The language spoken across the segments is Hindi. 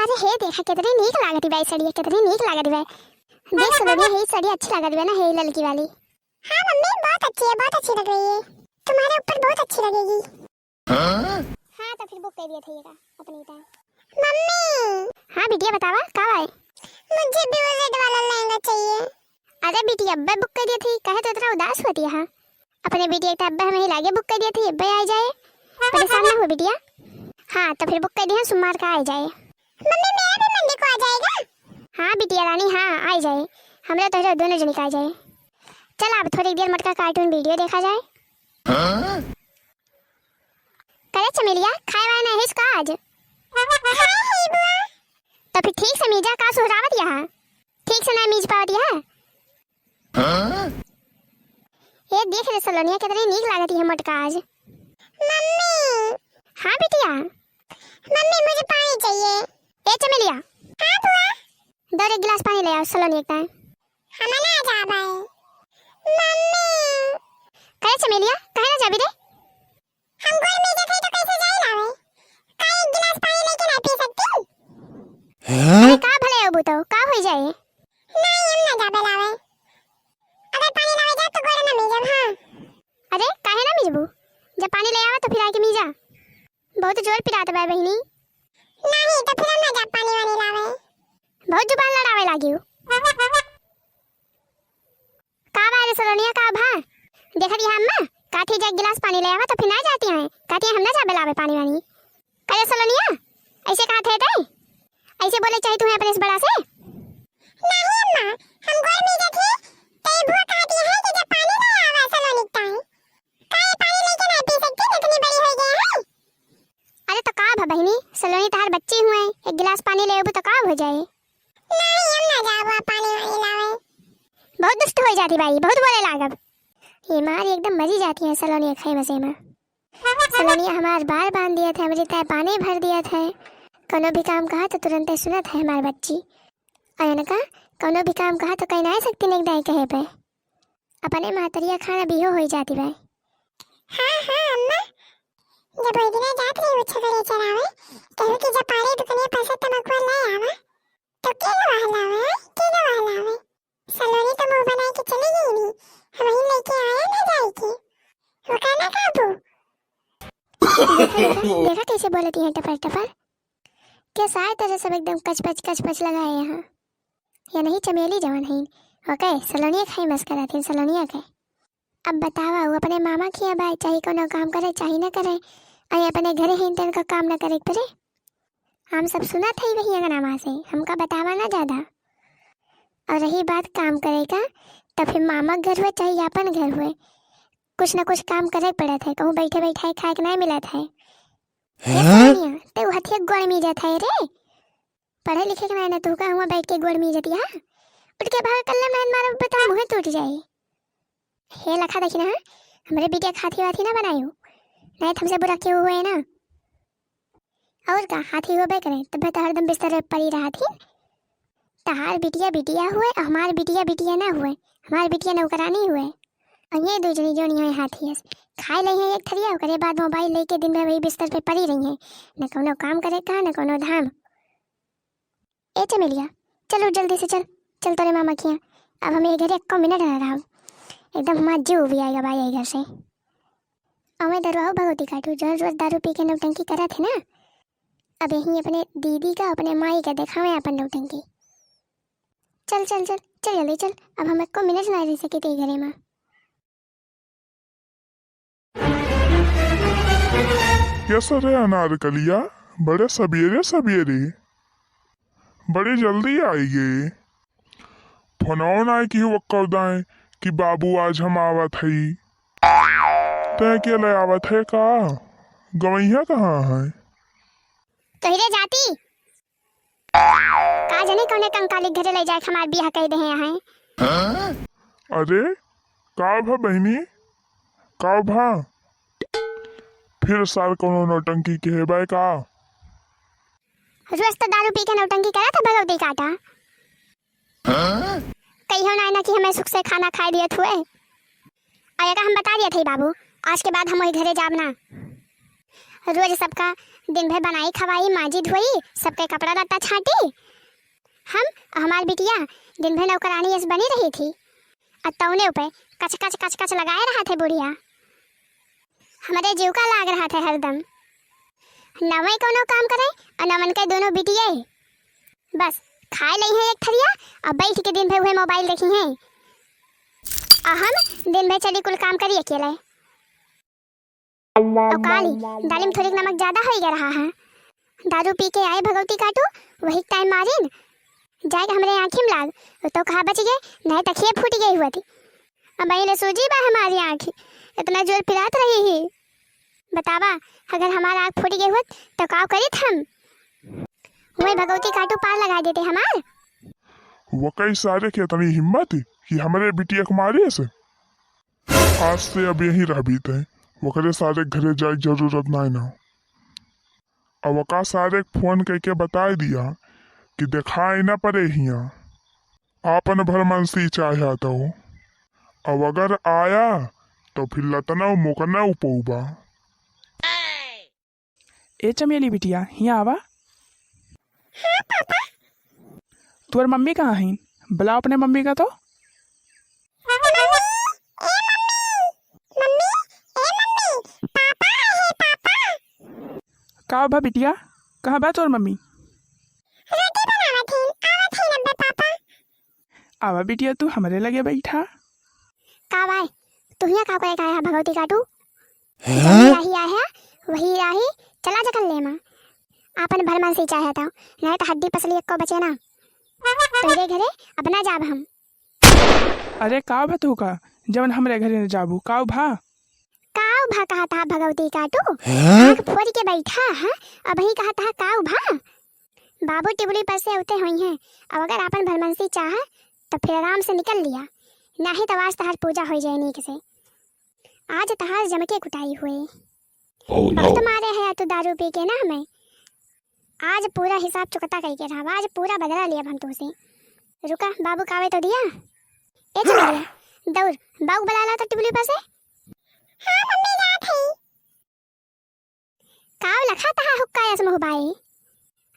अरे हे देखा कितनी नीक लागती भाई साड़ी, कितनी नीक लागती भाई। देख सलोनी हे साड़ी अच्छी लागती है ना, हे लड़की वाली। हां मम्मी बहुत अच्छी है, बहुत अच्छी लग रही है, तुम्हारे ऊपर बहुत अच्छी लगेगी। हां तो फिर बुक कर दिया था अपनी टाइम। मम्मी हां बिटिया बतावा का है? मुझे भी वो रेड वाला लहंगा चाहिए। अरे बिटिया अब्बा बुक कर दिया थी, कहे तो इतना उदास होती है। हां अपने बिटिया के अब्बा हमें लागे बुक कर दिया थी, अब्बा आ जाए, परेशान ना हो बिटिया। हाँ तो फिर बुक कर दिया, सोमवार का आ जाए। मम्मी मेरा भी मंडे को आ जाएगा? हाँ बिटिया रानी हाँ आ जाए, हमरा तो दोनों जने का आ जाए। चल अब थोड़ी देर मटका कार्टून वीडियो देखा जाए। करे चमेलिया खाए वाला नहीं इसका आज? तो फिर ठीक से मीजा का सोहरावत यहाँ, ठीक से ना मीज पावत यहाँ। ये देख रे सलोनिया कितनी नीक लागती है मटका आज। मम्मी हाँ बिटिया। मम्मी मुझे पानी चाहिए। ए चमेलिया हाँ बुआ। दो एक गिलास पानी ले आओ सलोनी एक टाइम। हम ना जा भाई। मम्मी कहे चमेलिया कहे ना जाबी रे? हम गोल में जाते तो कैसे जाए लावे? का एक गिलास पानी लेके ना पी सकती? हैं? का भले हो बुतो का हो जाए? नहीं हम ना जाबे लावे। अगर पानी लावे जा तो गोल ना मिजब। हां अरे काहे ना मिजबू, जब पानी ले आवा तो फिर आके मीजा। बहुत जोर पिरात बा बहिनी। नहीं तो फिर हम ना जा पानी वानी लावे। बहुत जुबान लड़ावे लागी हो। का बारे सलोनिया का भा देखा दी अम्मा काठी जा गिलास पानी ले आवा तो फिर ना जाती हैं, कहती हैं हम ना जा लावे पानी वानी। करे सलोनिया ऐसे कहा थे तै? ऐसे बोले चाहे तू अपने इस बड़ा से? नहीं अम्मा हम गोल में जाते ते बुआ कहती है कि जब पानी ले आवा सलोनी टाइम काहे पानी लेके ना पी सकती, इतनी बड़ी हो गई है। अरे तो का भा बहिनी सलोनी तार बच्ची हुए, एक गिलास पानी ले तो का हो जाए? नहीं हम ना जावा पानी वानी लावे। बहुत दुष्ट हो जाती भाई, बहुत बोले लागब। ये मारी एकदम मरी जाती है सलोनी खाई मसे में। सलोनी हमार बाल बांध दिया था, हमारी तय पानी भर दिया था, कोनो भी काम कहा तो तुरंत सुनत है हमारी बच्ची। अयन का कोनो भी काम कहा तो कहीं ना सकती नहीं दाई कहे पे, अपने मातरिया खाना बिहो हो जाती भाई। हाँ हाँ अम्मा जब ओई दिना जात रही छगड़े चरावे कहू कि जब पारे दुकनिया पैसा तमकवा ले आवा तो के गवाहलावे के गवाहलावे। सलोनी तो मुंह बनाए के चली गई नहीं, हम ही लेके आया ना जाई के वो कहना काबू। देखा कैसे बोलती है टपर टपर, क्या सारे तरह सब एकदम कचपच लगाए यहाँ। या नहीं चमेली जवान है ओके सलोनिया खाई मस्करा थी सलोनिया के। अब बतावा वो अपने मामा की अब चाहे कोनो काम करे चाहे ना करे, अरे अपने घरे ही इंतन का काम ना करे परे। हम सब सुना था ही वही अंगनामा से, हमका बतावा ना ज्यादा। और रही बात काम करे का तो फिर मामा घर हुए चाहे अपन घर हुए कुछ ना कुछ काम करे पड़े थे, कहूँ बैठे बैठे खाए के नहीं मिला था। तो हथिया गोड़ में जाता है रे, पढ़े लिखे के ना तू का हुआ बैठ के गोड़ में जाती है, उठ के भाग कल्ले मैं मारो बता मुंह टूट जाए। हे लखा देखी ना हमारे बिटिया खाती वाथी ना बनाई हो, नहीं हमसे बुरा क्यों हुए ना। और का हाथी होबे करे तब तो हरदम बिस्तर पर पड़ी रहा थी। तहार बिटिया बिटिया हुए हमार बिटिया बिटिया ना हुए, हमार बिटिया नौकरानी हुए। और ये दो जनी जोनी है हाथी है खाए ले है एक थरिया करे बाद मोबाइल लेके दिन भर वही बिस्तर पे पड़ी रही है, न कोनो काम करे का न कोनो धाम। ए चमेलिया चलो जल्दी से चल चल तोरे मामा किया, अब हम ये घर एक मिनट रह रहा हूँ, एकदम हमारा जीव भी आएगा भाई घर से। और मैं दरवाओ भगवती काटू जो रोज दारू पी के नौटंकी करा थे ना, अब यहीं अपने दीदी का अपने माई का दिखावे अपन नौटंकी। चल चल चल चल जल्दी चल, अब हम को मिनट ना रह सके तेरे घरे में। कैसा रे अनारकलिया, बड़े सवेरे सवेरे बड़े जल्दी आई गए। फोन आए कि वो कौदाएं कि बाबू आज हम आवत हई, तय के ले आवत है का? गवैया कहाँ है? कहिरे जाती का जाने कौने कंकाली घरे ले जाए हमार बियाह कह दे हैं। अरे का भा बहनी का भा फिर सार कोनो नौटंकी के है का? रोज तो दारू पी के नौटंकी करा था भगवती काटा। कहियो ना ना कि हमें सुख से खाना खाए दिए हुए, और हम बता दिए थे बाबू आज के बाद हम वही घरे जाब ना। रोज सबका दिन भर बनाई खवाई माजी धोई सबके कपड़ा लत्ता छाटी। हम हमारी बिटिया दिन भर नौकरानी ऐसे बनी रही थी और तौने ऊपर कच कच कच कच लगाए रहा थे बुढ़िया। हमारे जीव का लाग रहा था हरदम। नवे कोनो काम करे और नवन के दोनों बिटिया बस खाए ली हैं एक थरिया और बैठ के दिन भर हुए मोबाइल देखी हैं और हम दिन भर चली कुल काम करी अकेले। और काली दालिम थोड़ी नमक ज्यादा हो गया रहा है। दारू पी के आए भगवती काटू वही टाइम मारिन जाएगा हमारे आँखी में लाग तो कहा बच गए नहीं तखिए फूट गई हुआ थी। अब बहने सूजी बा हमारी आँखी इतना जोर पिरात रही ही। बतावा अगर हमारा आँख फूट गई होत तो का करित हम वही भगवती काटू पार लगा देते हमार। वो कई सारे के इतनी हिम्मत है कि हमारे बिटिया को मारे से। आज से अब यहीं रह बीते वो करे सारे घरे जाए जरूरत ना। अब का सारे फोन करके बता दिया कि दिखाई ना पड़े हिया आपन भरमंसी चाहे तो। अब अगर आया तो फिर लतना मुकना उपऊबा। ए चमेली बिटिया हिया आवा। हाँ पापा। तुअर मम्मी कहाँ है? बुला अपने मम्मी का तो। का बा बिटिया कहाँ बा तोर मम्मी? रोटी बनावत हईं आवत हईं अब्बा पापा। आवा बिटिया तू हमारे लगे बैठा। का भाई तू हिया का करे आया भगवती काटू? यही आया वही राही चला जा कर ले मां आपन भरमन से चाहे था नहीं तो हड्डी पसली को बचे ना तेरे घरे अपना जाब हम। अरे का बा तू का जवन हमरे घरे न जाबू का भा? काऊ भा कहा था भगवती काटू आँख फोड़ के बैठा है अब ही कहा था काऊ भा। बाबू टिबली पर से उते हुई हैं अब अगर आपन भरमंसी चाहे तो फिर आराम से निकल लिया नहीं तो आज तहार पूजा हो जाए नीक से। आज तहार जमके कुटाई हुए बहुत मारे है तू दारू पी के ना हमें। आज पूरा हिसाब चुकता करके रहा आज पूरा बदला लिया हम तुमसे। रुका बाबू कावे तो दिया ए चलिए दौड़ बाबू बुला ला तो टिबली पर से। हाँ मम्मी जात है। काव लखा तहा हुक्का यस मुह बाई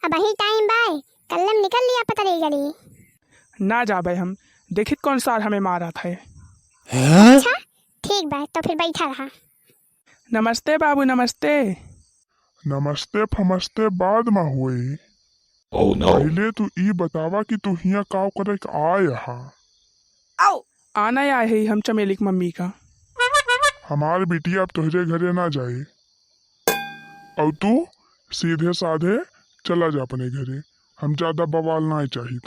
अब ही टाइम बाय कल्लम निकल लिया पतरी गली। ना जाबे हम देखित कौन सार हमें मारा था। अच्छा ठीक बा तो फिर बैठा रहा। नमस्ते बाबू नमस्ते। नमस्ते फमस्ते बाद में हुए। पहले तू ई बतावा कि तू हिया काव करे आया। आना आए है हम चमेली की मम्मी का। हमार बिटिया अब तुहरे घरे ना जाए और तू सीधे साधे चला जा अपने घरे हम ज्यादा बवाल ना चाहिए।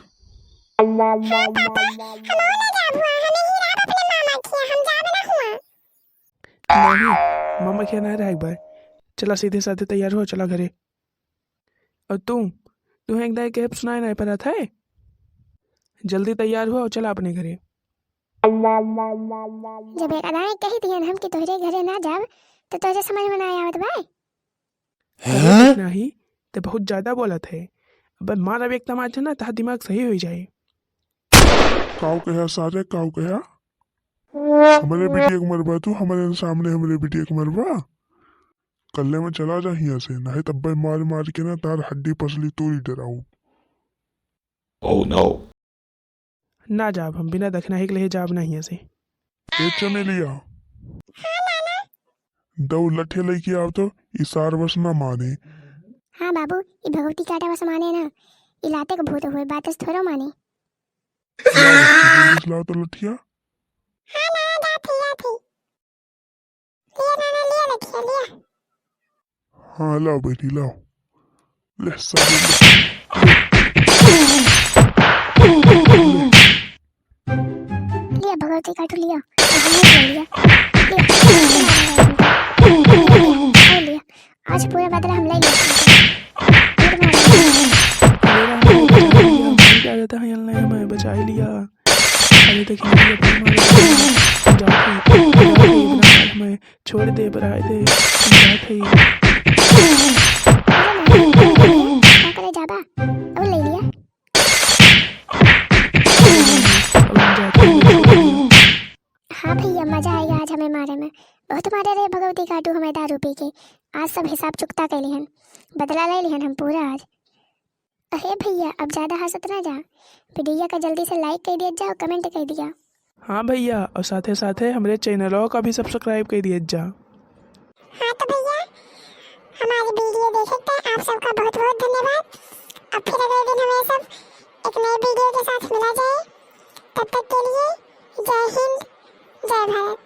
नहीं मम्मा क्या ना रहा एक बार चला सीधे साधे तैयार हो चला घरे। और तू एकदम कैब सुनाए नहीं पड़ा था जल्दी तैयार हुआ और चला अपने घरे। जब एक अदाएं कही थी हम कि तोहरे घरे ना जाब तो तुझे समझ में ना आवत भाई। नहीं तो बहुत ज्यादा बोला थे अब मार अब एक तमाचा ना ता दिमाग सही हो जाए। काव कहा सारे काव कहा हमारे बिटिया को मरवा तू हमारे सामने हमारे बिटिया को मरवा कल्ले में चला जा हिया से नहीं तब मार मार के ना तार हड्डी पसली तोड़ी डराऊ। ना जाब हम बिना दखना ही के लिए जाब नहीं ऐसे। ए चमेलिया दो लठे लेके आओ तो इसार बस ना माने। हाँ बाबू ये भगवती काटा बस माने ना इलाते को भूत हुए बात थोड़ा माने। लाओ तो लठिया। हाँ ना जाती लिया ना लिया लठिया लिया। हाँ लाओ बेटी लाओ ले सारे लिया भगवती काटू लिया लिया आज पूरा बदला हम ले हमें बचा ही लिया। अरे तक हमें छोड़ दे बनाए दे जाबा और ले लिया। हाँ भैया मजा आएगा आज हमें मारे में ओ तुम्हारे रे भगवती काटू हमें दारू पी के। आज सब हिसाब चुकता कर लिहन, बदला ले लिहन हम पूरा आज। अरे भैया अब ज़्यादा हंसत ना जा, वीडियो का जल्दी से लाइक कर दिया जाओ, कमेंट कर दिया। हाँ भैया, और साथे साथे हमारे चैनलों का भी सब्सक्राइब कर दिए जा। हाँ तो भैया हमारी वीडियो देखे थे, आप सबका बहुत बहुत धन्यवाद। अब फिर अगले दिन हमें सब एक नए वीडियो के साथ मिला जाए। तब तक के लिए जय हिंद, जय भारत।